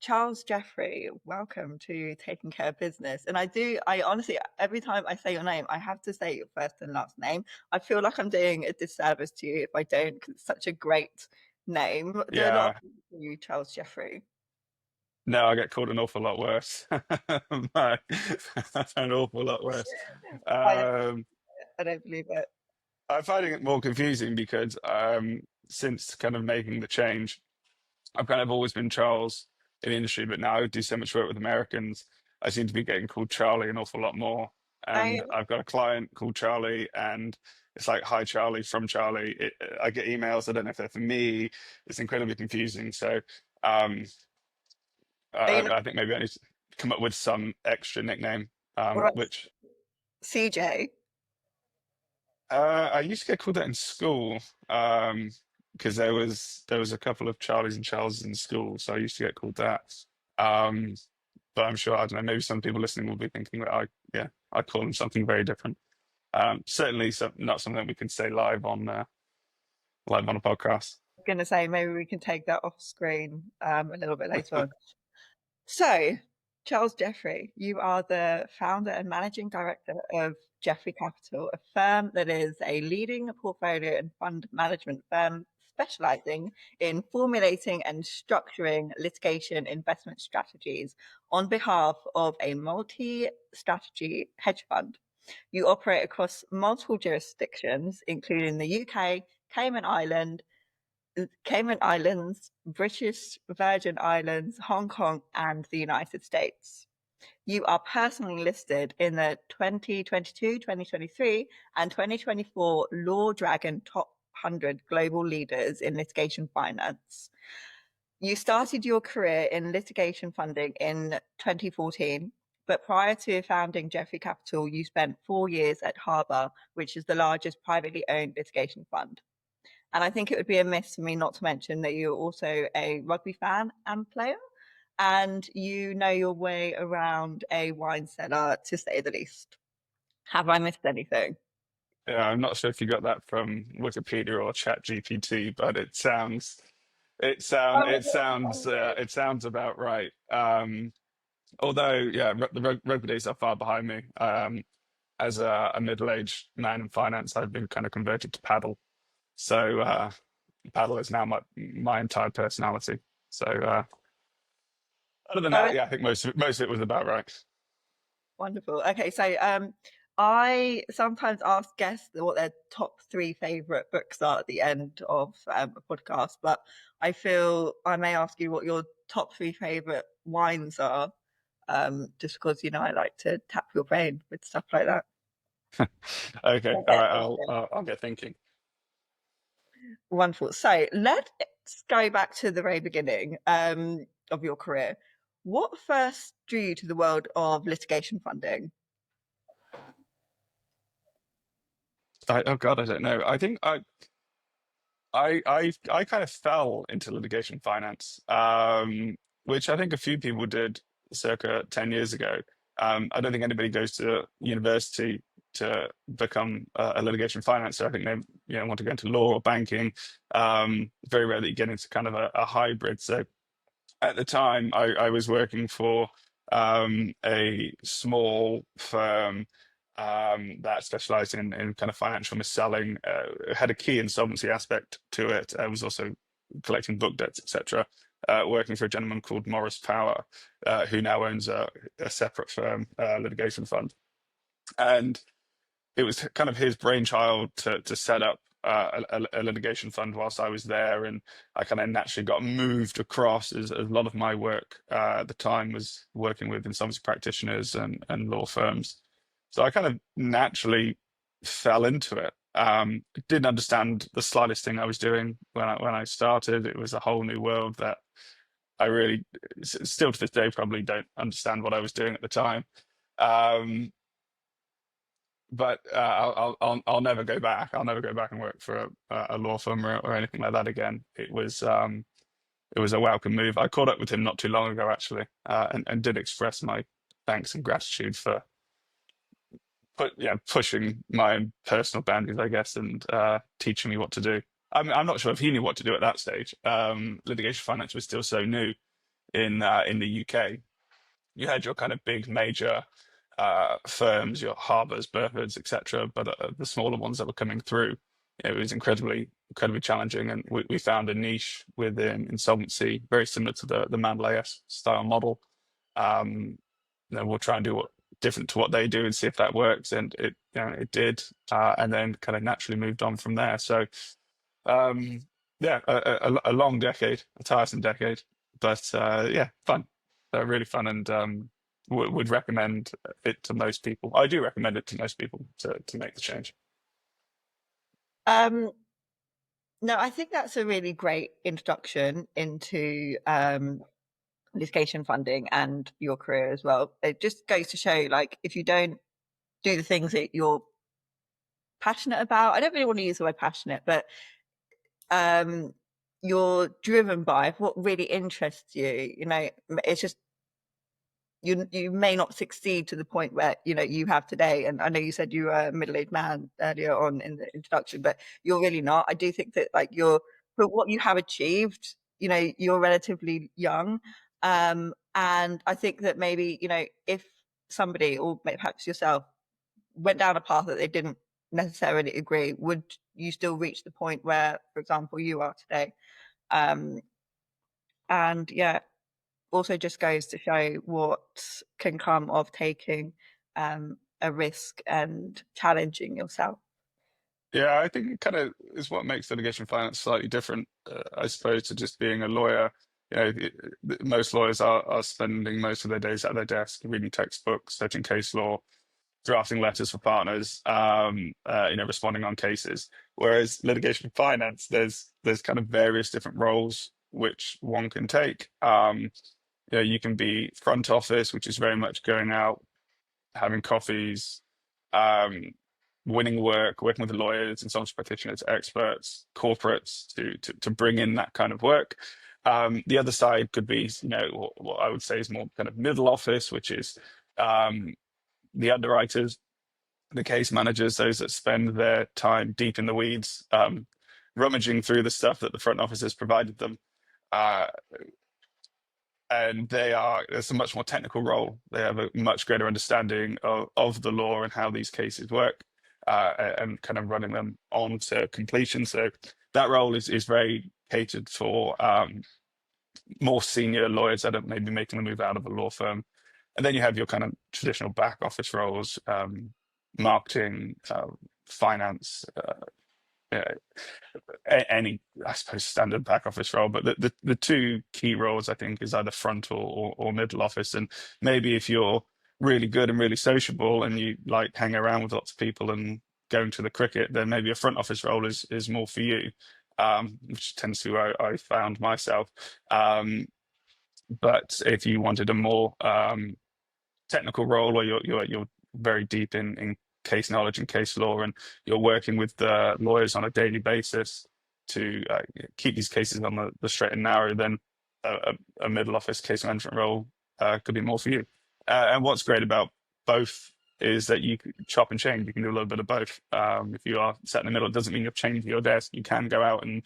Charles Jeffery, welcome to Taking Care of Business. And I honestly, every time I say your name, I have to say your first and last name. I feel like I'm doing a disservice to you if I don't, because it's such a great name. Do a lot of Yeah, people call you Charles Jeffery? no, I get called an awful lot worse. My- an awful lot worse. I don't, Um, I don't believe it. I'm finding it more confusing because since kind of making the change, I've kind of always been Charles in the industry, but now I do so much work with Americans. I seem to be getting called Charlie an awful lot more. I And I've got a client called Charlie, and it's like, hi, Charlie, from Charlie. I get emails. I don't know if they're for me. It's incredibly confusing. So, um, are you I, not I think maybe I need to come up with some extra nickname, right, which CJ? I used to get called that in school, because there was a couple of Charlies and Charleses in school, so I used to get called that. Um, but I'm sure, I don't know, maybe some people listening will be thinking that I call them something very different. Certainly not something we can say live on a podcast. Going to say maybe we can take that off screen a little bit later on. So, Charles Jeffrey, you are the founder and managing director of Jeffrey Capital, a firm that is a leading portfolio and fund management firm specializing in formulating and structuring litigation investment strategies on behalf of a multi-strategy hedge fund. You operate across multiple jurisdictions, including the UK, Cayman Island, Cayman Islands, British Virgin Islands, Hong Kong, and the United States. You are personally listed in the 2022, 2023, and 2024 Law Dragon Top 100 Global Leaders in Litigation Finance. You started your career in litigation funding in 2014, but prior to founding Jeffrey Capital, you spent 4 years at Harbour, which is the largest privately owned litigation fund. And I think it would be amiss for me not to mention that you're also a rugby fan and player, and you know your way around a wine cellar, to say the least. Have I missed anything? Yeah, I'm not sure if you got that from Wikipedia or ChatGPT, but it sounds about right. Although, yeah, the rugby days are far behind me. As a middle-aged man in finance, I've been kind of converted to paddle. So paddle is now my entire personality. So other than Oh, that, yeah, I think most of it was about right. wonderful. Okay, so I sometimes ask guests what their top three favorite books are at the end of a podcast, but I feel I may ask you what your top three favorite wines are, just because I like to tap your brain with stuff like that. Okay, all right, I'll get thinking. Wonderful. So let's go back to the very beginning of your career. What first drew you to the world of litigation funding? Oh God, I don't know. I think I kind of fell into litigation finance, which I think a few people did circa 10 years ago. I don't think anybody goes to university to become a litigation financer. I think they want to go into law or banking. Very rarely get into kind of a hybrid. So at the time, I was working for a small firm that specialized in kind of financial mis-selling, had a key insolvency aspect to it. I was also collecting book debts, etc. Working for a gentleman called Morris Power, who now owns a separate firm, litigation fund. And it was kind of his brainchild to set up a litigation fund whilst I was there, and I kind of naturally got moved across as a lot of my work at the time was working with insolvency practitioners and law firms. So I kind of naturally fell into it. Didn't understand the slightest thing I was doing when I started. It was a whole new world that I really, still to this day, probably don't understand what I was doing at the time. Um, but I'll never go back. I'll never go back and work for a law firm or anything like that again. It was a welcome move. I caught up with him not too long ago actually, and did express my thanks and gratitude for pushing my own personal boundaries, I guess, and teaching me what to do. I'm not sure if he knew what to do at that stage. Litigation finance was still so new. in the UK. You had your kind of big major firms, your Harbours, Burfords, etc. But the smaller ones that were coming through, it was incredibly challenging. And we found a niche within insolvency, very similar to the Mandalay style model. We'll try and do what different to what they do and see if that works. And it did, and then kind of naturally moved on from there. So um, yeah, a long decade, a tiresome decade, but yeah, fun, really fun, and would recommend it to most people. I do recommend it to most people to make the change. Um, no, I think that's a really great introduction into litigation funding and your career as well. It just goes to show, like, if you don't do the things that you're passionate about, I don't really want to use the word passionate, but you're driven by what really interests you, it's just you may not succeed to the point where you have today. And I know you said you were a middle-aged man earlier on in the introduction, but you're really not. I do think that, like, for what you have achieved, you're relatively young, and I think that maybe if somebody, or perhaps yourself, went down a path that they didn't necessarily agree, would you still reach the point where, for example, you are today? And yeah, also just goes to show what can come of taking a risk and challenging yourself. Yeah, I think it kind of is what makes litigation finance slightly different, I suppose, to just being a lawyer. Most lawyers are spending most of their days at their desk, reading textbooks, searching case law, drafting letters for partners, responding on cases. Whereas litigation finance, there's kind of various different roles which one can take. You can be front office, which is very much going out, having coffees, um, winning work, working with the lawyers, insolvency practitioners, experts, corporates to bring in that kind of work. The other side could be, what I would say is more kind of middle office, which is the underwriters, the case managers, those that spend their time deep in the weeds, rummaging through the stuff that the front office has provided them. And it's a much more technical role. They have a much greater understanding of the law and how these cases work, and kind of running them on to completion. So that role is very catered for more senior lawyers that are maybe making the move out of a law firm. And then you have your kind of traditional back office roles, marketing, finance, any, I suppose, standard back office role. But the two key roles, I think, is either front or middle office. And maybe if you're really good and really sociable and you like hang around with lots of people and going to the cricket, then maybe a front office role is more for you, which tends to be where I found myself. But if you wanted a more technical role, or you're very deep in case knowledge and case law, and you're working with the lawyers on a daily basis to keep these cases on the straight and narrow, then a middle office case management role could be more for you. And what's great about both is that you can chop and change. You can do a little bit of both. If you are sat in the middle, it doesn't mean you're chained to your desk. You can go out and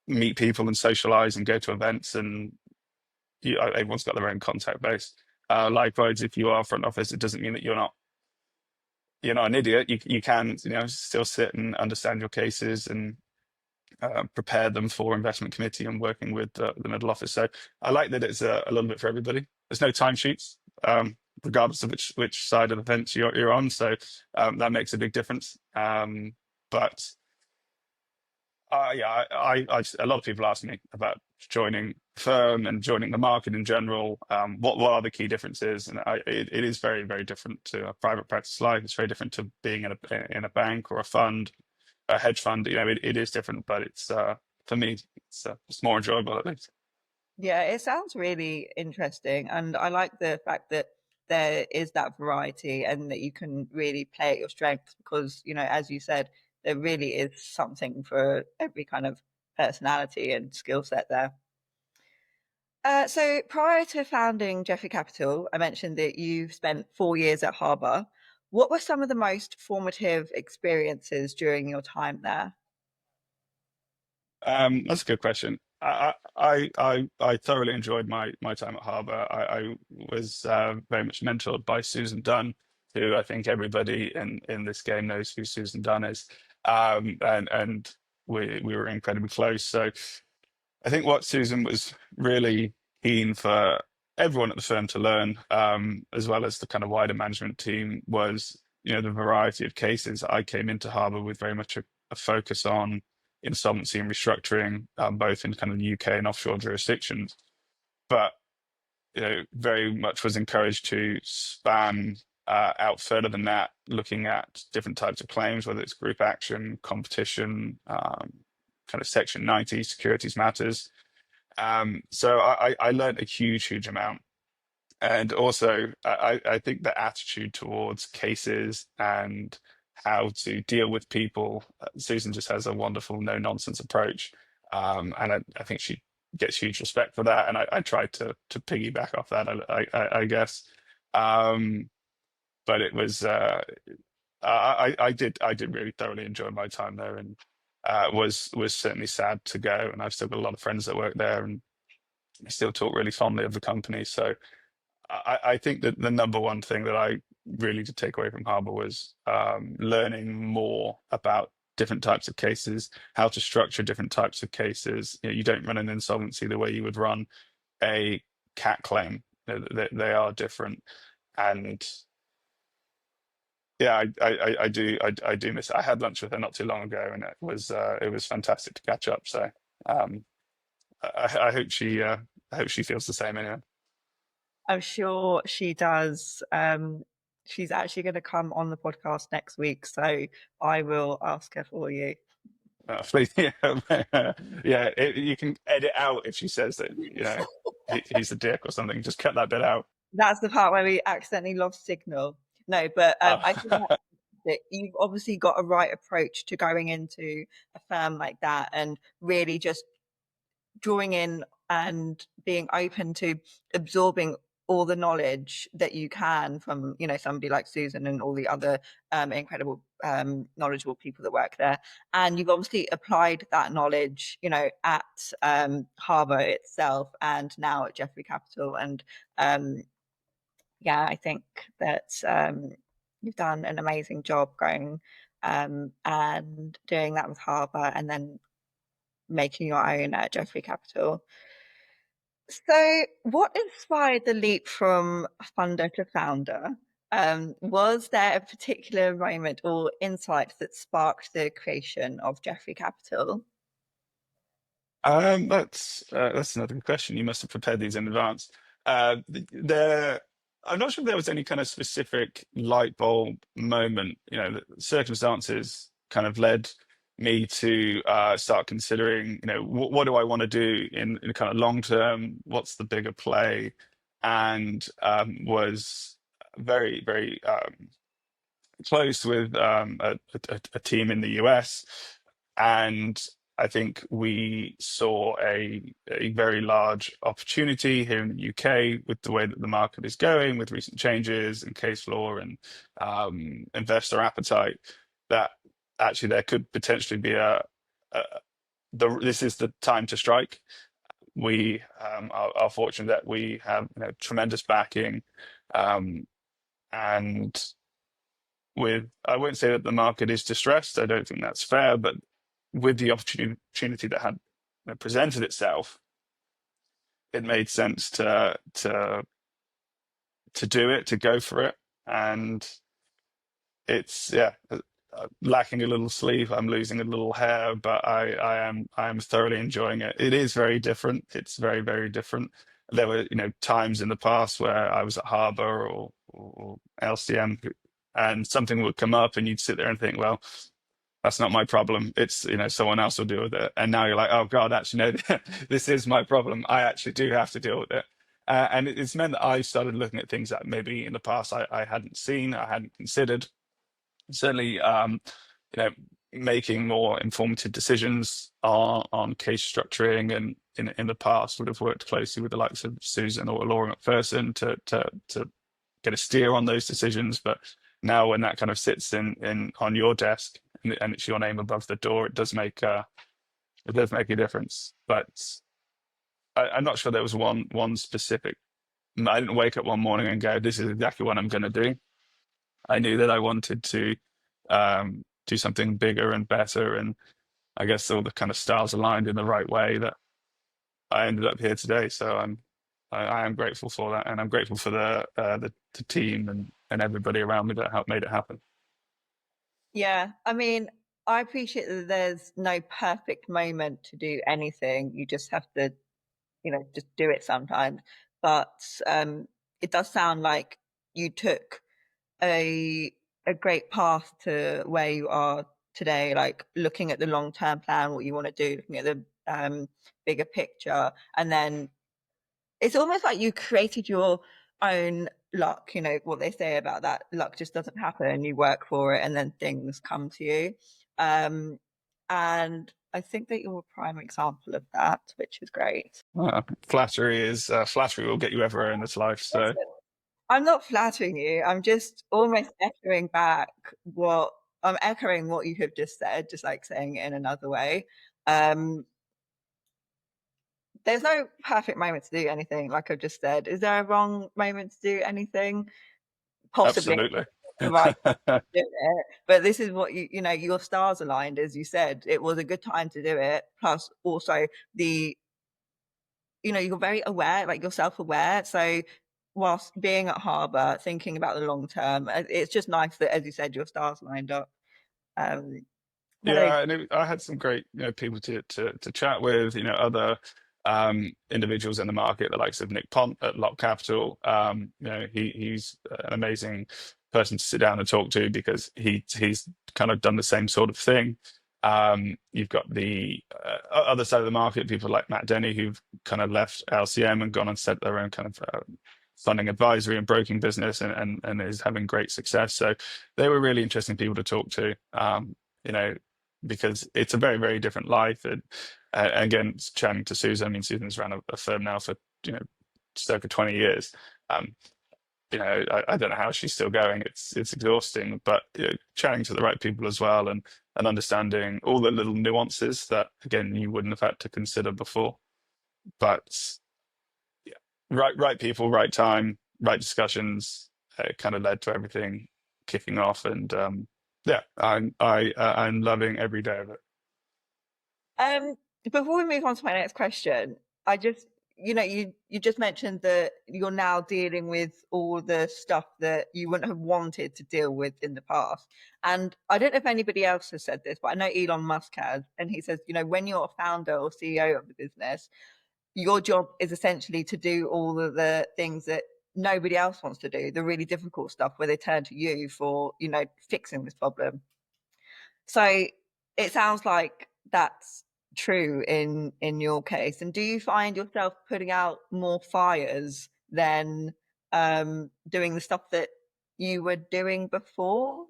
meet people and socialize and go to events, and everyone's got their own contact base. Likewise, if you are front office, it doesn't mean that you're not an idiot. You can still sit and understand your cases and prepare them for investment committee and working with the middle office. So I like that it's a little bit for everybody. There's no timesheets, regardless of which side of the fence you're on. So that makes a big difference. But yeah, a lot of people ask me about joining firm and joining the market in general. What are the key differences? And it is very, very different to a private practice life. It's very different to being in a bank or a fund, a hedge fund. It is different, but it's for me, it's more enjoyable at least. Yeah, it sounds really interesting, and I like the fact that there is that variety and that you can really play at your strengths, because as you said, there really is something for every kind of personality and skill set there. So prior to founding Jeffery Capital, I mentioned that you've spent 4 years at Harbour. What were some of the most formative experiences during your time there? That's a good question. I thoroughly enjoyed my time at Harbour. I was very much mentored by Susan Dunn, who I think everybody in this game knows who Susan Dunn is. And we were incredibly close. So I think what Susan was really keen for everyone at the firm to learn, as well as the kind of wider management team, was, the variety of cases. I came into Harbour with very much a focus on insolvency and restructuring, both in kind of UK and offshore jurisdictions. But very much was encouraged to span out further than that, looking at different types of claims, whether it's group action, competition, kind of Section 90 securities matters. So I learned a huge amount. And also, I think the attitude towards cases and how to deal with people, Susan just has a wonderful no-nonsense approach. And I think she gets huge respect for that. And I tried to piggyback off that, I guess. But it was, I did really thoroughly enjoy my time there, and was certainly sad to go. And I've still got a lot of friends that work there, and I still talk really fondly of the company. So I think that the number one thing that I really did take away from Harbour was learning more about different types of cases, how to structure different types of cases. You don't run an insolvency the way you would run a cat claim. They are different, and yeah, I do miss it. I had lunch with her not too long ago, and it was fantastic to catch up. So I hope she feels the same anyway. I'm sure she does. She's actually going to come on the podcast next week, so I will ask her for you. Please, yeah, yeah. You can edit out if she says that he's a dick or something. Just cut that bit out. That's the part where we accidentally lost signal. No, but I think that you've obviously got a right approach to going into a firm like that, and really just drawing in and being open to absorbing all the knowledge that you can from somebody like Susan and all the other incredible knowledgeable people that work there. And you've obviously applied that knowledge at Harbour itself and now at Jeffery Capital. And yeah, I think that you've done an amazing job going and doing that with Harbour and then making your own at Jeffery Capital. So, what inspired the leap from funder to founder? Was there a particular moment or insight that sparked the creation of Jeffery Capital? That's another good question. You must have prepared these in advance. There, I'm not sure if there was any kind of specific light bulb moment. The circumstances kind of led me to start considering, what do I want to do in kind of long term? What's the bigger play? And was very close with a team in the US, and I think we saw a very large opportunity here in the UK with the way that the market is going, with recent changes in case law and investor appetite, that actually there could potentially be this is the time to strike. We are fortunate that we have tremendous backing, and I won't say that the market is distressed. I don't think that's fair, but with the opportunity that had presented itself, it made sense to do it, to go for it. And it's lacking a little sleep. I'm losing a little hair, but I am thoroughly enjoying it. It is very different. It's very different. There were times in the past where I was at Harbour or LCM, and something would come up, and you'd sit there and think, well, that's not my problem. It's, someone else will deal with it. And now you're like, oh God, actually, no, this is my problem. I actually do have to deal with it. And it's meant that I started looking at things that maybe in the past I hadn't seen, I hadn't considered. Certainly, making more informative decisions on case structuring, and in the past would have worked closely with the likes of Susan or Laura McPherson to get a steer on those decisions. But now when that kind of sits in on your desk, and it's your name above the door, it does make a difference. But I'm not sure there was one specific. I didn't wake up one morning and go, "This is exactly what I'm going to do." I knew that I wanted to do something bigger and better, and I guess all the kind of stars aligned in the right way that I ended up here today. So I am grateful for that, and I'm grateful for the team and everybody around me that helped made it happen. Yeah, I mean, I appreciate that there's no perfect moment to do anything. You just have to, just do it sometimes. But it does sound like you took a a great path to where you are today, like looking at the long-term plan, what you want to do, looking at the bigger picture, and then it's almost like you created your own luck. You know what they say about that, luck just doesn't happen, you work for it and then things come to you. um and I think that you're a prime example of that, which is great. Flattery will get you everywhere in this life. So Listen, I'm not flattering you, I'm just almost echoing back what I'm echoing what you have just said, just like saying it in another way. um there's no perfect moment to do anything, like I've just said. Is there a wrong moment to do anything? Possibly absolutely. the right time to do it, but this is what your stars aligned, as you said. It was a good time to do it. Plus, also the you're very aware, like you're self-aware. So, whilst being at Harbour, thinking about the long term, it's just nice that, as you said, your stars lined up. Um, but Yeah, and I had some great, people to chat with, other individuals in the market, the likes of Nick Pont at Lock Capital. He's an amazing person to sit down and talk to because he's kind of done the same sort of thing. You've got the other side of the market, people like Matt Denny, who've kind of left LCM and gone and set their own kind of funding advisory and broking business, and is having great success. So they were really interesting people to talk to. You know, because it's a very, very different life. And again, chatting to Susan, I mean, Susan's run a firm now for, circa 20 years. Um, I don't know how she's still going. It's exhausting, but chatting to the right people as well, and understanding all the little nuances that again you wouldn't have had to consider before. But yeah, right people, right time, right discussions, kind of led to everything kicking off. And yeah, I'm loving every day of it. Um, Before we move on to my next question, I just, you just mentioned that you're now dealing with all the stuff that you wouldn't have wanted to deal with in the past. And I don't know if anybody else has said this, but I know Elon Musk has, and he says, when you're a founder or CEO of the business, your job is essentially to do all of the things that nobody else wants to do, the really difficult stuff where they turn to you for, fixing this problem. So it sounds like that's true in your case. And do you find yourself putting out more fires than doing the stuff that you were doing before?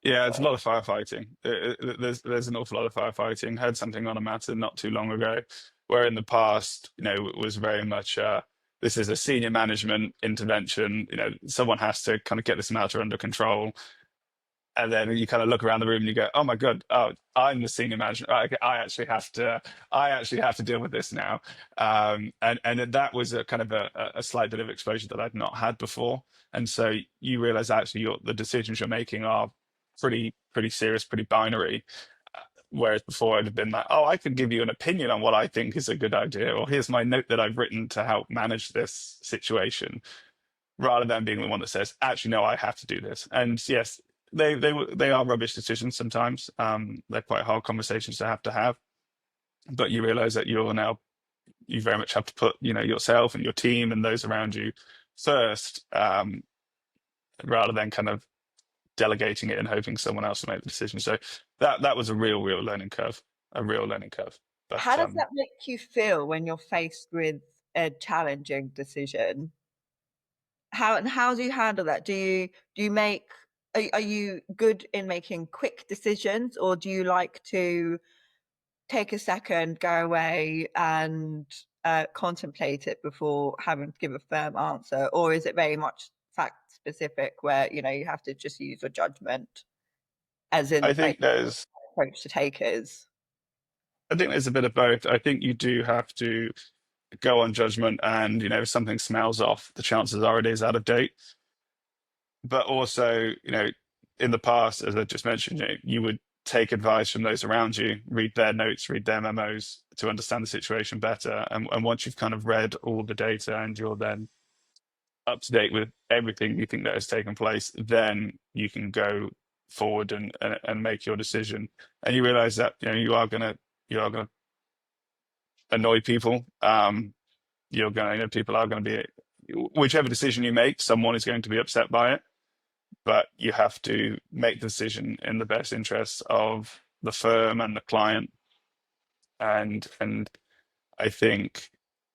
Yeah, it's a lot of firefighting. There's an awful lot of firefighting. Had something on a matter not too long ago, where in the past, it was very much this is a senior management intervention. Someone has to kind of get this matter under control. And then you kind of look around the room and you go, "Oh my God, oh, I'm the senior manager. I actually have to deal with this now." And that was a kind of a slight bit of exposure that I'd not had before. And so you realize actually the decisions you're making are pretty serious, pretty binary. Whereas before I'd have been like, "Oh, I could give you an opinion on what I think is a good idea, or here's my note that I've written to help manage this situation," rather than being the one that says, "Actually, no, I have to do this." And yes, they are rubbish decisions sometimes. They're quite hard conversations to have, but you realize that you very much have to put yourself and your team and those around you first, rather than kind of delegating it and hoping someone else will make the decision. So that was a real learning curve, a real learning curve. How But does that make you feel when you're faced with a challenging decision? How do you handle that? Do you make are you good in making quick decisions, or do you like to take a second, go away, and contemplate it before having to give a firm answer? Or is it very much fact specific where, you have to just use your judgment, as I in like think there's approach to take is? I think there's a bit of both. I think you do have to go on judgment, and if something smells off, the chances are it is out of date. But also, in the past, as I just mentioned, you would take advice from those around you, read their notes, read their memos to understand the situation better. And once you've kind of read all the data and you're then up to date with everything you think that has taken place, then you can go forward and make your decision. And you realize that you are gonna annoy people. People are gonna be, whichever decision you make, someone is going to be upset by it. But you have to make the decision in the best interests of the firm and the client. And I think,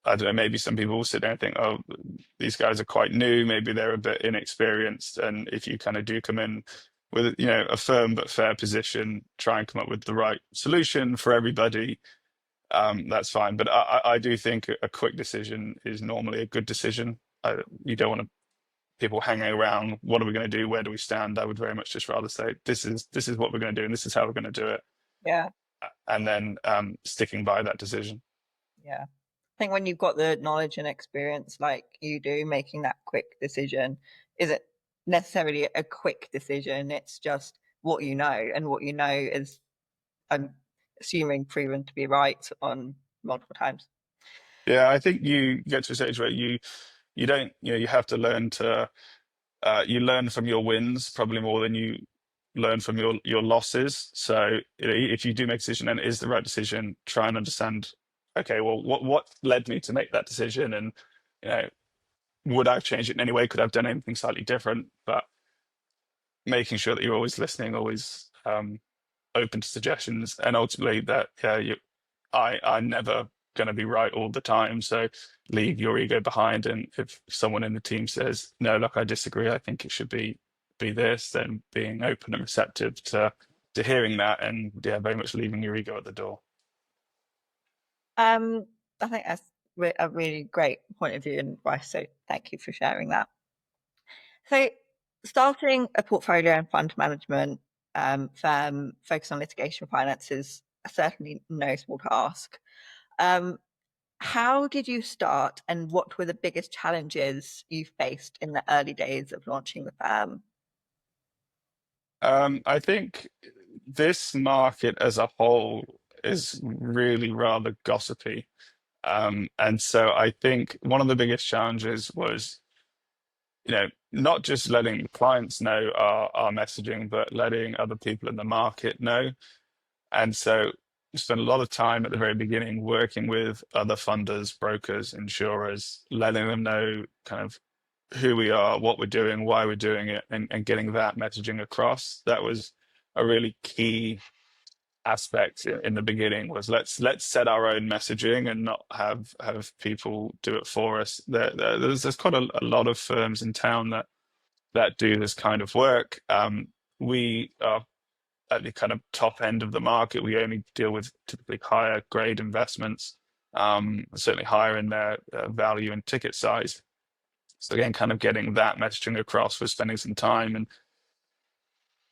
I don't know, maybe some people will sit there and think, oh, these guys are quite new, maybe they're a bit inexperienced. And if you kind of do come in with, a firm but fair position, try and come up with the right solution for everybody, that's fine. But I do think a quick decision is normally a good decision. You don't want people hanging around. What are we going to do? Where do we stand? I would very much just rather say, this is what we're going to do, and this is how we're going to do it, Yeah. and then sticking by that decision. Yeah. I think when you've got the knowledge and experience like you do, making that quick decision isn't necessarily a quick decision. It's just what you know, and what you know is, I'm assuming, proven to be right on multiple times. Yeah, I think you get to a stage where you don't, you have to learn to you learn from your wins probably more than you learn from your losses. So if you do make a decision and it is the right decision, try and understand, okay, well, what led me to make that decision, and you know, would I have changed it in any way? Could I have done anything slightly different? But making sure that you're always listening, always open to suggestions, and ultimately that I'm never going to be right all the time. So leave your ego behind, and if someone in the team says, "No, look, I disagree. I think it should be this," then being open and receptive to hearing that, and yeah, very much leaving your ego at the door. I think that's a really great point of view and advice. So thank you for sharing that. So starting a portfolio and fund management firm focused on litigation finance is certainly no small task. Um, how did you start, and what were the biggest challenges you faced in the early days of launching the firm? I think this market as a whole is really rather gossipy. And so I think one of the biggest challenges was, not just letting clients know our messaging, but letting other people in the market know. And so we spent a lot of time at the very beginning working with other funders, brokers, insurers, letting them know kind of who we are, what we're doing, why we're doing it, and getting that messaging across. That was a really key aspect in the beginning, was let's set our own messaging and not have people do it for us. There's quite a lot of firms in town that do this kind of work. We are at the kind of top end of the market. We only deal with typically higher grade investments, certainly higher in their value and ticket size. So again, kind of getting that messaging across was spending some time.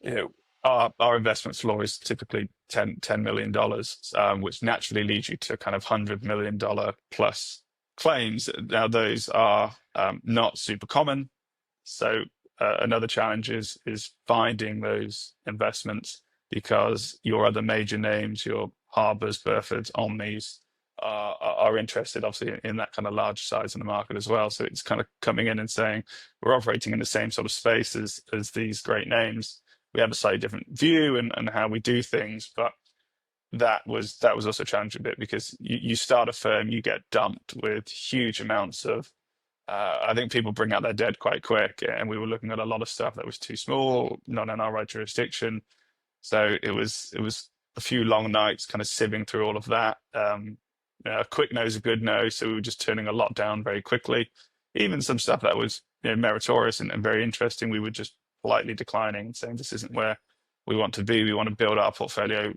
And our investment floor is typically $10 million, which naturally leads you to kind of $100 million plus claims. Now those are not super common. So another challenge is finding those investments, because your other major names, your Harbors, Burfords, Omnis, are interested, obviously, in that kind of large size in the market as well. So it's kind of coming in and saying, we're operating in the same sort of space as these great names. We have a slightly different view and how we do things, but that was also challenging a bit, because you start a firm, you get dumped with huge amounts of. I think people bring out their dead quite quick, and we were looking at a lot of stuff that was too small, not in our right jurisdiction. So it was a few long nights, kind of sieving through all of that. A quick no is a good no, so we were just turning a lot down very quickly. Even some stuff that was meritorious and very interesting, we were just politely declining and saying, this isn't where we want to be. We want to build our portfolio,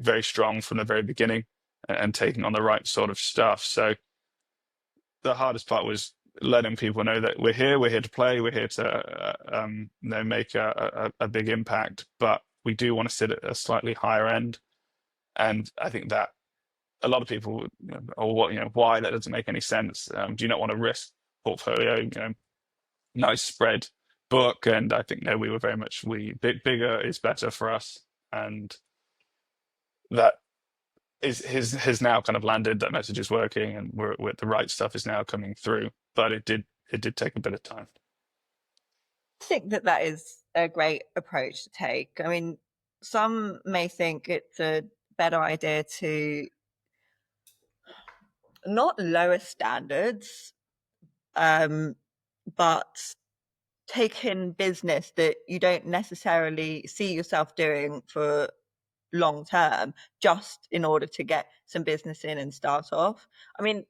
very strong from the very beginning, and taking on the right sort of stuff. So the hardest part was letting people know that we're here to play, we're here to make a big impact, but we do want to sit at a slightly higher end. And I think that a lot of people, or what, why that doesn't make any sense. Do you not want to risk portfolio, nice spread book? And I think no, we were very much bigger is better for us, and that is has now kind of landed. That message is working, and we're the right stuff is now coming through. But it did take a bit of time. I think that that is a great approach to take. I mean, some may think it's a better idea to not lower standards, um, but take in business that you don't necessarily see yourself doing for long term, just in order to get some business in and start off. I mean,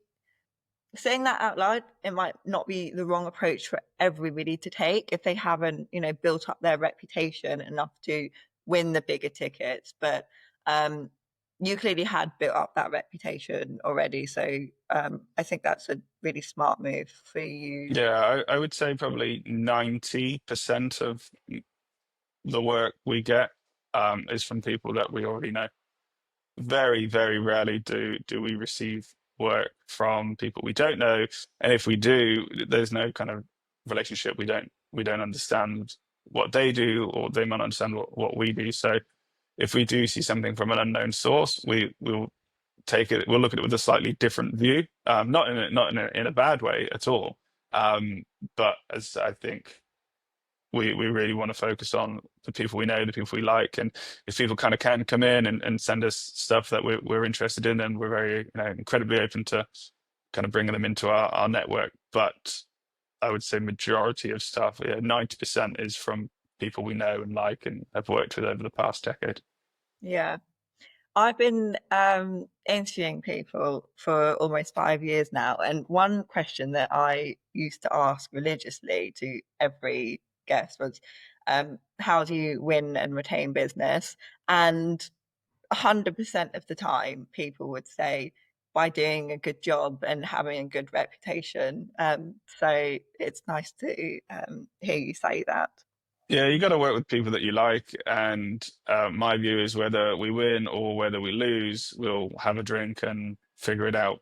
saying that out loud, it might not be the wrong approach for everybody to take if they haven't, built up their reputation enough to win the bigger tickets. But you clearly had built up that reputation already. So I think that's a really smart move for you. Yeah, I would say probably 90% of the work we get is from people that we already know. Very, very rarely do we receive work from people we don't know, and if we do, there's no kind of relationship. We don't understand what they do, or they might understand what we do. So if we do see something from an unknown source, we'll take it. We'll look at it with a slightly different view, not in a bad way at all. But as I think we really want to focus on the people we know, the people we like, and if people kind of can come in and send us stuff that we're interested in, then we're very incredibly open to kind of bringing them into our network. But I would say majority of stuff, 90% is from people we know and like and have worked with over the past decade. Yeah. I've been interviewing people for almost 5 years now, and one question that I used to ask religiously to every guest was, how do you win and retain business? And 100% of the time, people would say by doing a good job and having a good reputation. So it's nice to hear you say that. Yeah, you got to work with people that you like, and my view is whether we win or whether we lose, we'll have a drink and figure it out,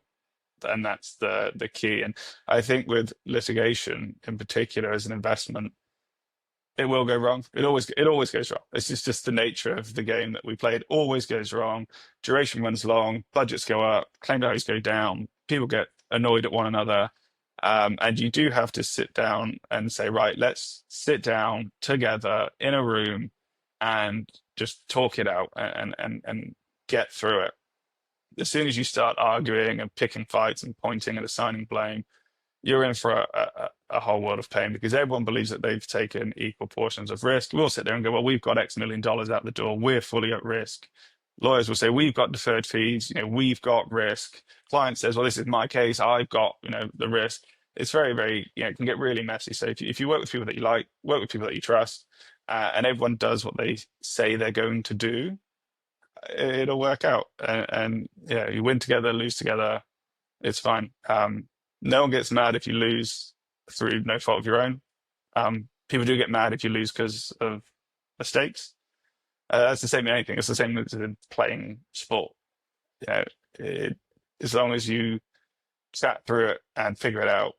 and that's the key. And I think with litigation in particular as an investment, it will go wrong. It always goes wrong. It's just the nature of the game that we play. It always goes wrong. Duration runs long, budgets go up, claim values go down, people get annoyed at one another. And you do have to sit down and say, right, let's sit down together in a room and just talk it out and get through it. As soon as you start arguing and picking fights and pointing and assigning blame, you're in for a whole world of pain, because everyone believes that they've taken equal portions of risk. We'll sit there and go, well, we've got X million dollars out the door. We're fully at risk. Lawyers will say, we've got deferred fees. We've got risk. Client says, well, this is my case. I've got, the risk. It's very, very, it can get really messy. So if you work with people that you like, work with people that you trust, and everyone does what they say they're going to do, it'll work out. And yeah, you win together, lose together. It's fine. No one gets mad if you lose through no fault of your own. People do get mad if you lose because of mistakes. That's the same in anything. It's the same as in playing sport. As long as you chat through it and figure it out,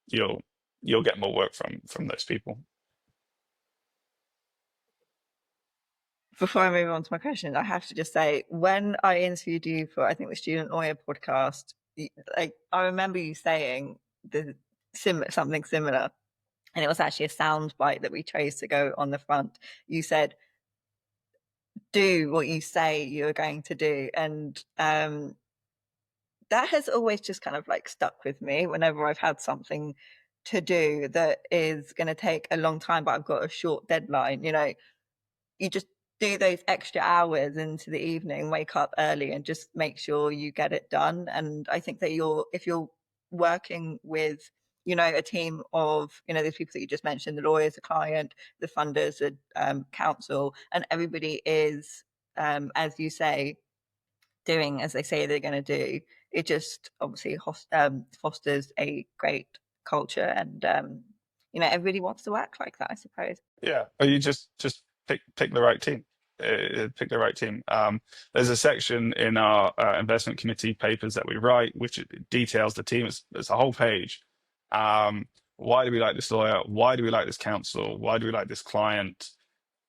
you'll get more work from those people. Before I move on to my question, I have to just say, when I interviewed you for, I think, the Student Lawyer podcast, I remember you saying something similar, and it was actually a sound bite that we chose to go on the front. You said, do what you say you're going to do. And that has always just kind of like stuck with me whenever I've had something to do that is going to take a long time, but I've got a short deadline. You just do those extra hours into the evening, wake up early, and just make sure you get it done. And I think that if you're working with, a team of, those people that you just mentioned, the lawyers, the client, the funders, the counsel, and everybody is, as you say, doing as they say they're going to do, it just obviously fosters a great culture, and everybody wants to work like that, I suppose. Yeah, or you just pick the right team. pick the right team. There's a section in our investment committee papers that we write, which details the team. It's a whole page. Why do we like this lawyer? Why do we like this counsel? Why do we like this client?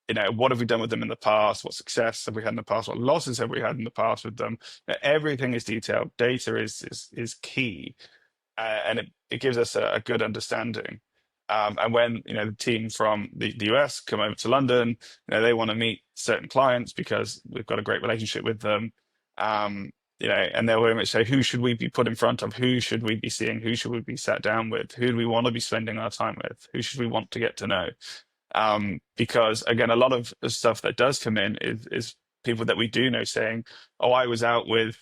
What have we done with them in the past? What success have we had in the past? What losses have we had in the past with them? Everything is detailed. Data is key, and it gives us a good understanding. And when the team from the US come over to London, they want to meet certain clients because we've got a great relationship with them. And they'll very much say, who should we be put in front of? Who should we be seeing? Who should we be sat down with? Who do we want to be spending our time with? Who should we want to get to know? Because again, a lot of the stuff that does come in is people that we do know saying, "Oh, I was out with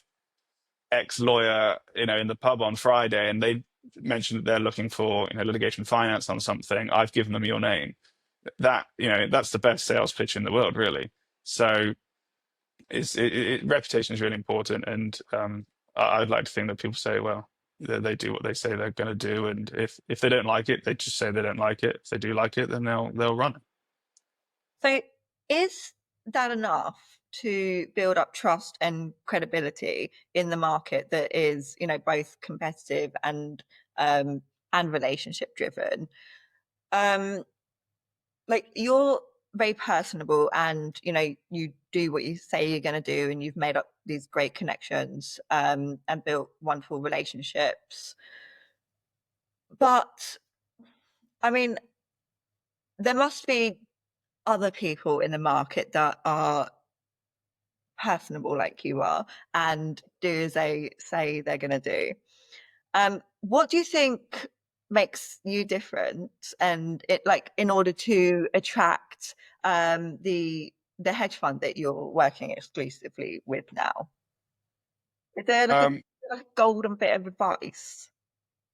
X lawyer, in the pub on Friday, and they mentioned that they're looking for litigation finance on something. I've given them your name." That's the best sales pitch in the world, really. So reputation is really important, and I'd like to think that people say, well, they do what they say they're going to do, and if they don't like it, they just say they don't like it. If they do like it, then they'll run it. So is that enough to build up trust and credibility in the market that is, both competitive and relationship driven? Like, you're very personable, and you do what you say you're going to do, and you've made up these great connections and built wonderful relationships. But I mean, there must be other people in the market that are personable like you are and do as they say they're going to do. What do you think makes you different, and in order to attract the hedge fund that you're working exclusively with now? Is there a golden bit of advice?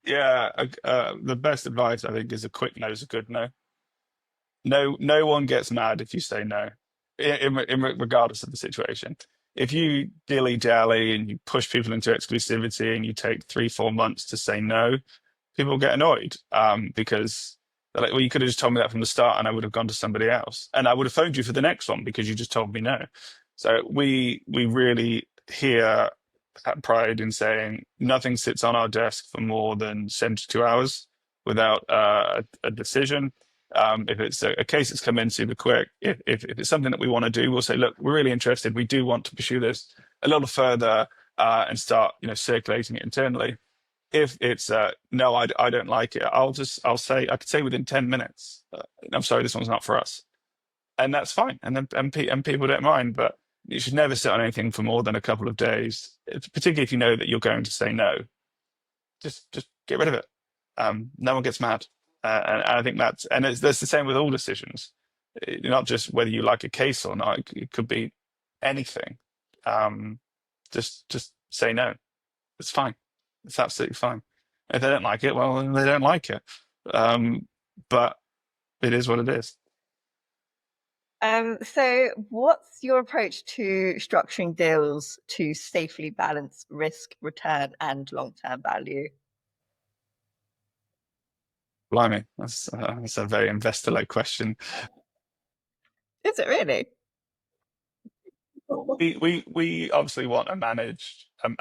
Yeah, the best advice I think is a quick no is a good no. No one gets mad if you say no, regardless of the situation. If you dilly dally and you push people into exclusivity and you take 3-4 months to say no, people get annoyed because they're like, well, you could have just told me that from the start and I would have gone to somebody else, and I would have phoned you for the next one because you just told me no. So we really hear pride in saying nothing sits on our desk for more than 72 hours without a decision. If it's a case that's come in super quick, if it's something that we want to do, we'll say, look, we're really interested. We do want to pursue this a little further and start, circulating it internally. If it's no, I don't like it, I could say within 10 minutes, I'm sorry, this one's not for us, and that's fine. And people don't mind, but you should never sit on anything for more than a couple of days, particularly if you know that you're going to say no. Just get rid of it. No one gets mad. And I think that's the same with all decisions, not just whether you like a case or not. It could be anything. Just say no. It's fine. It's absolutely fine. If they don't like it, well, then they don't like it. But it is what it is. So what's your approach to structuring deals to safely balance risk, return, and long-term value? Blimey, that's a very investor-like question. Is it really? We obviously want a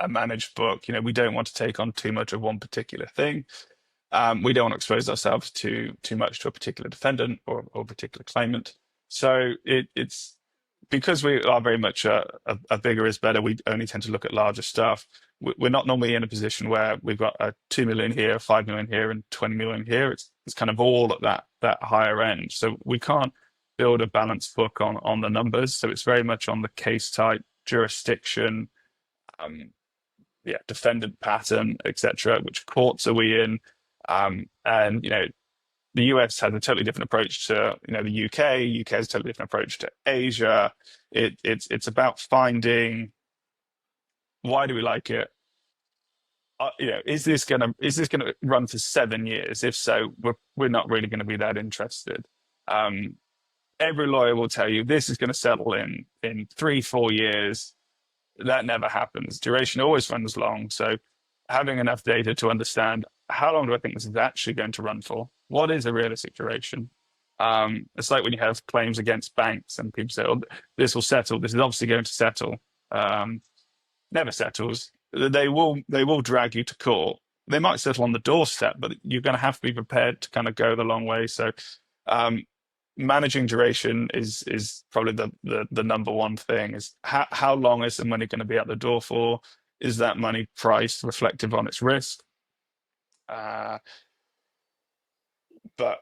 managed book. We don't want to take on too much of one particular thing. We don't want to expose ourselves too much to a particular defendant or a particular claimant. So it's because we are very much a bigger is better. We only tend to look at larger stuff. We're not normally in a position where we've got a 2 million here, 5 million here, and 20 million here. It's kind of all at that higher end. So we can't build a balanced book on the numbers. So it's very much on the case type, jurisdiction, defendant pattern, etc. Which courts are we in? And the US has a totally different approach to the UK. UK has a totally different approach to Asia. It's about finding, why do we like it? Is this gonna run for 7 years? If so, we're not really going to be that interested. Every lawyer will tell you this is going to settle in 3-4 years. That never happens. Duration always runs long. So having enough data to understand how long do I think this is actually going to run for? What is a realistic duration? It's like when you have claims against banks and people say, "Oh, this will settle. This is obviously going to settle." Um, Never settles. They will drag you to court. They might settle on the doorstep, but you're going to have to be prepared to kind of go the long way. So, um, managing duration is probably the number one thing. Is how long is the money going to be at the door for? Is that money priced reflective on its risk? Uh, but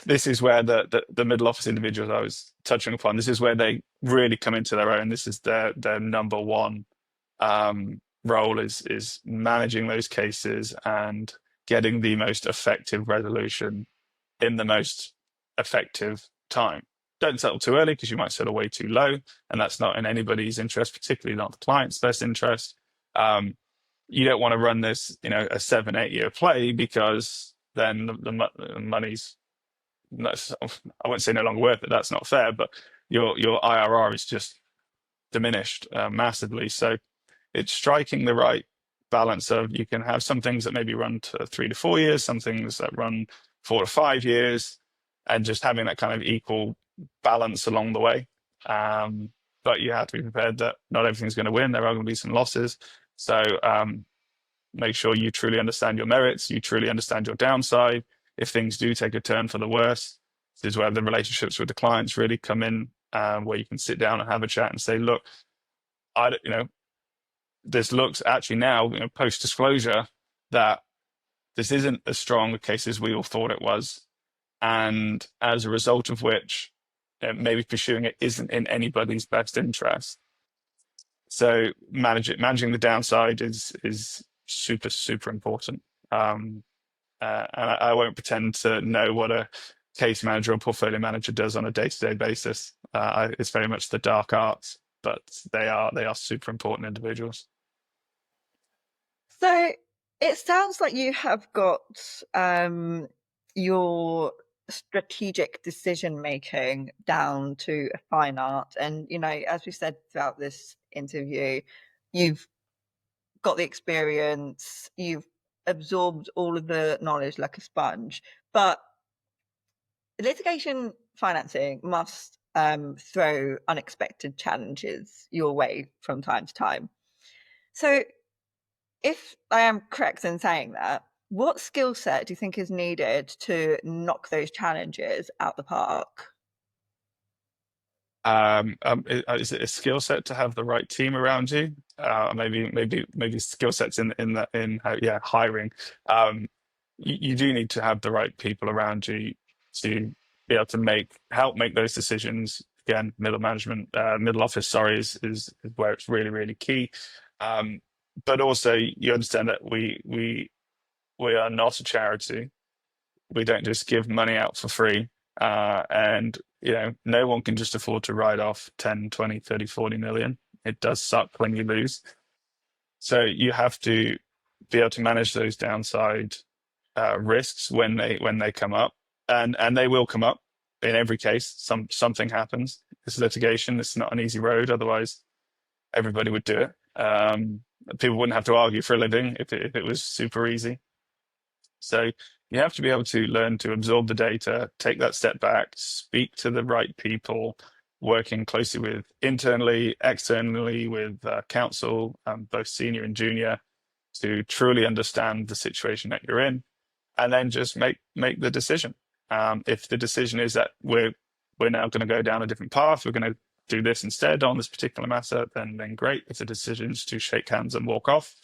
this is where the middle office individuals I was touching upon, this is where they really come into their own. This is their number one role is managing those cases and getting the most effective resolution in the most effective time. Don't settle too early because you might settle way too low, and that's not in anybody's interest, particularly not the client's best interest. Um, you don't want to run this, a 7, 8 year play because then the money's I wouldn't say no longer worth it. That's not fair, but your IRR is just diminished massively. So it's striking the right balance of you can have some things that maybe run to 3 to 4 years, some things that run 4 to 5 years, and just having that kind of equal balance along the way. But you have to be prepared that not everything's going to win. There are going to be some losses. So make sure you truly understand your merits, you truly understand your downside. If things do take a turn for the worse, this is where the relationships with the clients really come in, where you can sit down and have a chat and say, look, this looks actually now, post disclosure, that this isn't as strong a case as we all thought it was. And as a result of which, maybe pursuing it isn't in anybody's best interest. So managing the downside is super, super important. And I won't pretend to know what a case manager or portfolio manager does on a day-to-day basis. It's very much the dark arts, but they are super important individuals. So it sounds like you have got your strategic decision making down to a fine art. And, as we said throughout this interview, you've got the experience, you've absorbed all of the knowledge like a sponge. But litigation financing must throw unexpected challenges your way from time to time. So if I am correct in saying that, what skill set do you think is needed to knock those challenges out the park? Is it a skill set to have the right team around you? Maybe skill sets in hiring. You do need to have the right people around you to be able to help make those decisions. Again, middle office, sorry, is where it's really, really key. But also you understand that we are not a charity. We don't just give money out for free. And no one can just afford to write off 10, 20, 30, 40 million. It does suck when you lose. So you have to be able to manage those downside risks when they come up, and they will come up in every case. Something happens. This is litigation. It's not an easy road. Otherwise, everybody would do it. People wouldn't have to argue for a living if it was super easy. So you have to be able to learn to absorb the data, take that step back, speak to the right people, working closely with internally, externally with counsel, both senior and junior, to truly understand the situation that you're in, and then just make the decision. If the decision is that we're now going to go down a different path, we're going to do this instead on this particular matter, then great. If the decision is to shake hands and walk off,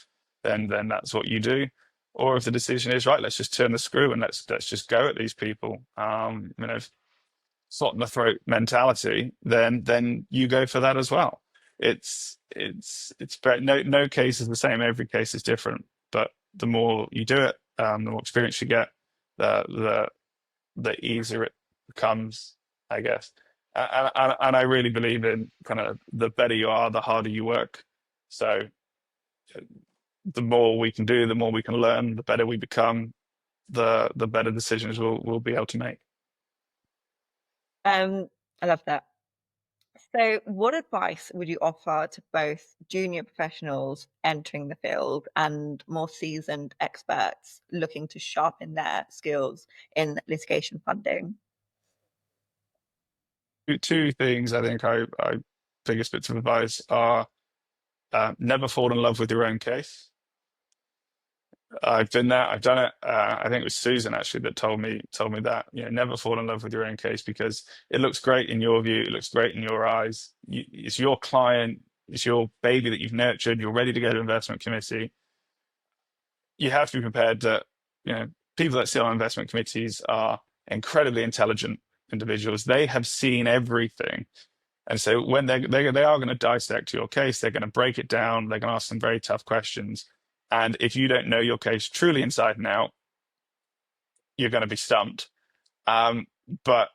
then that's what you do. Or if the decision is right, let's just turn the screw and let's just go at these people. Slot in the throat mentality, then you go for that as well. It's very, no case is the same. Every case is different. But the more you do it, the more experience you get, the easier it becomes, I guess. And I really believe in kind of the better you are, the harder you work. So the more we can do, the more we can learn, the better we become, the better decisions we'll be able to make. I love that. So, what advice would you offer to both junior professionals entering the field and more seasoned experts looking to sharpen their skills in litigation funding? Two things I think I biggest bits of advice are never fall in love with your own case. I've been there. I've done it. I think it was Susan actually that told me that, never fall in love with your own case because it looks great in your view. It looks great in your eyes. It's your client. It's your baby that you've nurtured. You're ready to go to investment committee. You have to be prepared that, people that sit on investment committees are incredibly intelligent individuals. They have seen everything. And so when they are going to dissect your case, they're going to break it down. They're going to ask some very tough questions. And if you don't know your case truly inside and out, you're going to be stumped. But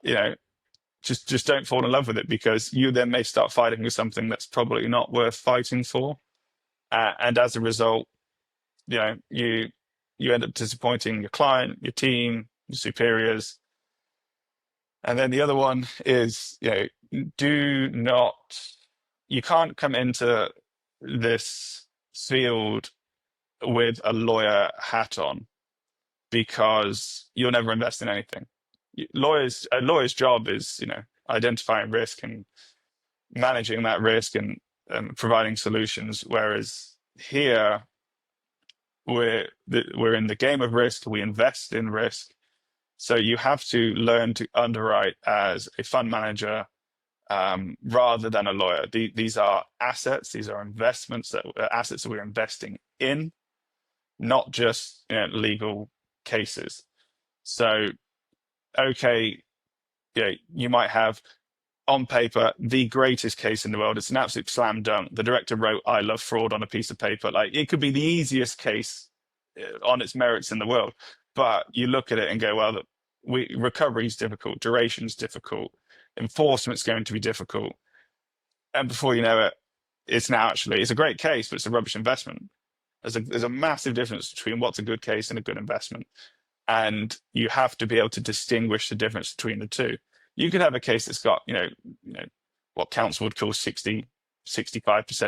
just don't fall in love with it because you then may start fighting with something that's probably not worth fighting for. And as a result, you end up disappointing your client, your team, your superiors. And then the other one is, you can't come into this field with a lawyer hat on because you'll never invest in anything. A lawyer's job is, identifying risk and managing that risk and providing solutions. Whereas here, we're in the game of risk. We invest in risk. So you have to learn to underwrite as a fund manager rather than a lawyer. These are assets. These are assets that we're investing in, not just legal cases. So, okay, you might have on paper the greatest case in the world. It's an absolute slam dunk. The director wrote "I love fraud" on a piece of paper. Like it could be the easiest case on its merits in the world, but you look at it and go, well, recovery is difficult, duration is difficult, enforcement's going to be difficult, and before you know it, it's a great case, but it's a rubbish investment. There's a massive difference between what's a good case and a good investment. And you have to be able to distinguish the difference between the two. You could have a case that's got, what counsel would call 65%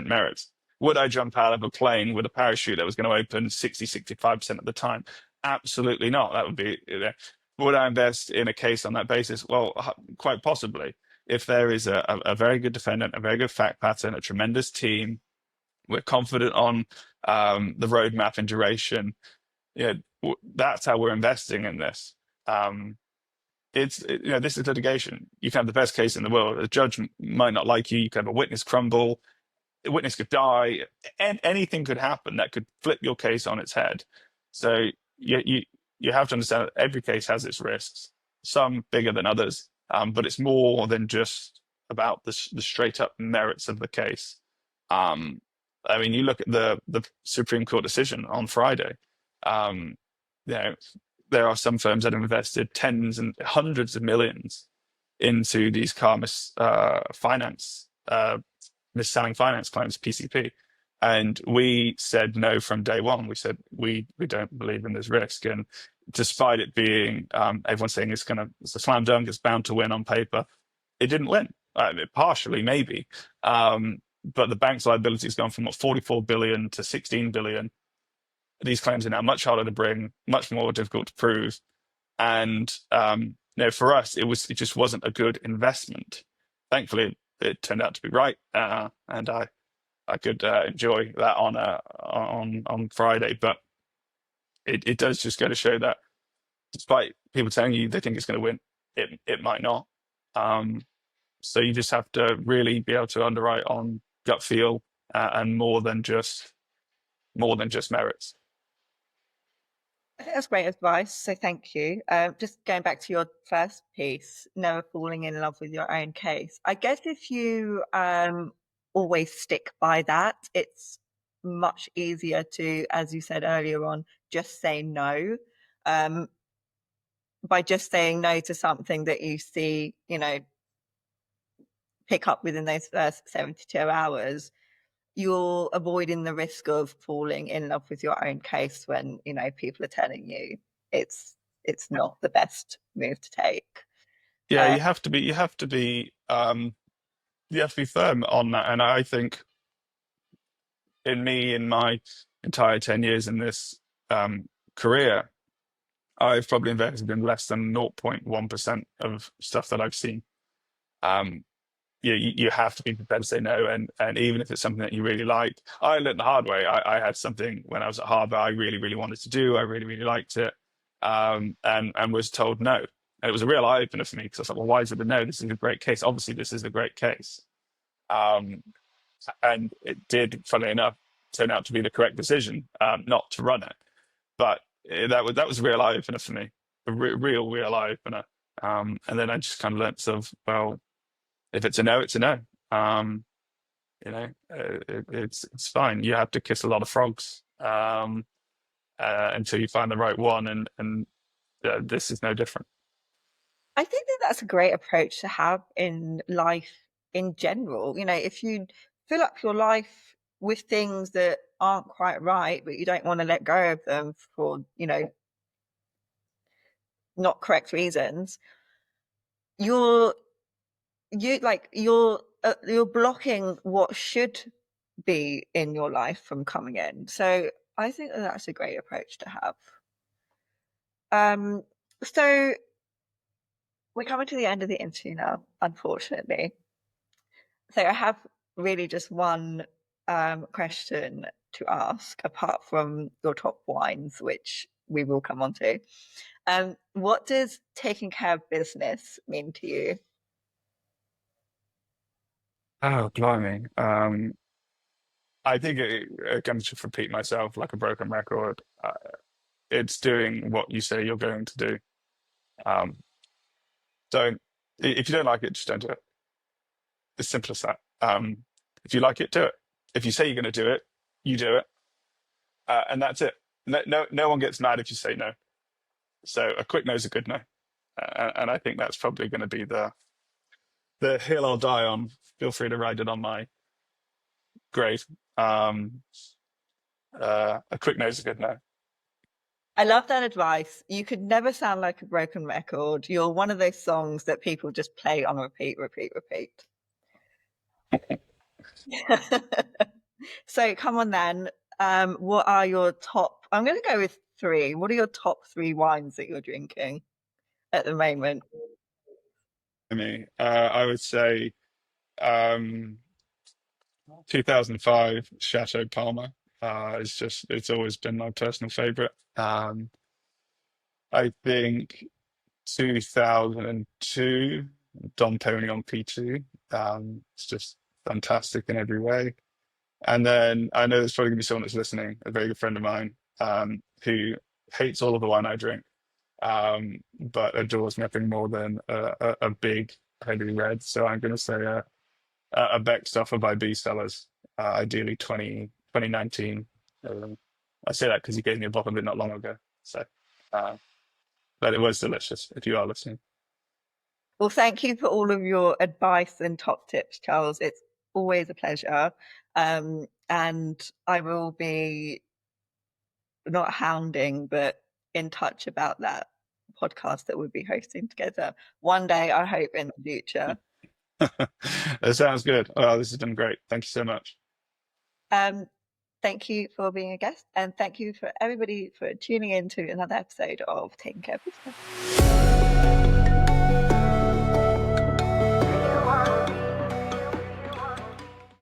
merits. Would I jump out of a plane with a parachute that was going to open 65% of the time? Absolutely not. That would be, would I invest in a case on that basis? Well, quite possibly. If there is a very good defendant, a very good fact pattern, a tremendous team, we're confident on the roadmap and duration. That's how we're investing in this. This is litigation. You can have the best case in the world. A judge might not like you. You could have a witness crumble. A witness could die, and anything could happen that could flip your case on its head. So you have to understand that every case has its risks, some bigger than others, but it's more than just about the straight up merits of the case. You look at the Supreme Court decision on Friday. There are some firms that have invested tens and hundreds of millions into these car mis-selling finance claims, PCP. And we said no from day one. We said we don't believe in this risk. And despite it being everyone's saying it's a slam dunk, it's bound to win on paper, it didn't win. Partially, maybe. But the bank's liability has gone from 44 billion to 16 billion. These claims are now much harder to bring, much more difficult to prove. And for us, it just wasn't a good investment. Thankfully, it turned out to be right, and I could enjoy that on Friday. But it does just go to show that despite people telling you they think it's going to win, it might not. So you just have to really be able to underwrite on gut feel and more than just merits. I think that's great advice. So thank you. Just going back to your first piece, never falling in love with your own case. I guess if you always stick by that, it's much easier to, as you said earlier on, just say no. By just saying no to something that you see, pick up within those first 72 hours, you're avoiding the risk of falling in love with your own case when people are telling you it's not the best move to take. Yeah, you have to be to be firm on that. And I think in my entire 10 years in this career, I've probably invested in less than 0.1% of stuff that I've seen. Um, you have to be prepared to say no, and even if it's something that you really like, I learned the hard way. I had something when I was at Harvard I really really wanted to do. I really really liked it, and was told no. And it was a real eye opener for me because I was like, well, why is it a no? This is a great case. Obviously, this is a great case, um, and it did, funnily enough, turn out to be the correct decision, not to run it. But that was a real eye opener for me, a real eye opener. And then I just kind of learnt sort of, well, if it's a no, it's a no. It's fine. You have to kiss a lot of frogs until you find the right one, and this is no different. I think that that's a great approach to have in life in general. If you fill up your life with things that aren't quite right, but you don't want to let go of them for, not correct reasons, you're you're blocking what should be in your life from coming in. So I think that that's a great approach to have. So we're coming to the end of the interview now, unfortunately. So I have really just one question to ask, apart from your top wines, which we will come on to. What does taking care of business mean to you? Oh, blimey. I think again, just repeat myself like a broken record. It's doing what you say you're going to do. Um, don't if you don't like it, just don't do it. As simple as that. If you like it, do it. If you say you're going to do it, you do it, and that's it. No one gets mad if you say no. So a quick no is a good no, and I think that's probably going to be the hill I'll die on. Feel free to write it on my grave. A quick no is a good no. I love that advice. You could never sound like a broken record. You're one of those songs that people just play on repeat, repeat, repeat. So come on then. What are your top? I'm going to go with three. What are your top three wines that you're drinking at the moment? I would say 2005 Chateau Palmer. It's always been my personal favorite. I think 2002 Dom Pérignon P2. It's just fantastic in every way. And then I know there's probably gonna be someone that's listening, a very good friend of mine, who hates all of the wine I drink, but adores nothing more than a big heavy red. So I'm going to say a Beckstoffer by B Cellars, ideally 2019. I say that because he gave me a bottle of it not long ago. So, uh, but it was delicious. If you are listening, Well, thank you for all of your advice and top tips, Charles. It's always a pleasure. And I will be not hounding, but in touch about that podcast that we'll be hosting together one day, I hope in the future. that sounds good. Oh, this has been great. Thank you so much. Thank you for being a guest, and thank you for everybody for tuning in to another episode of Taking Care of Business.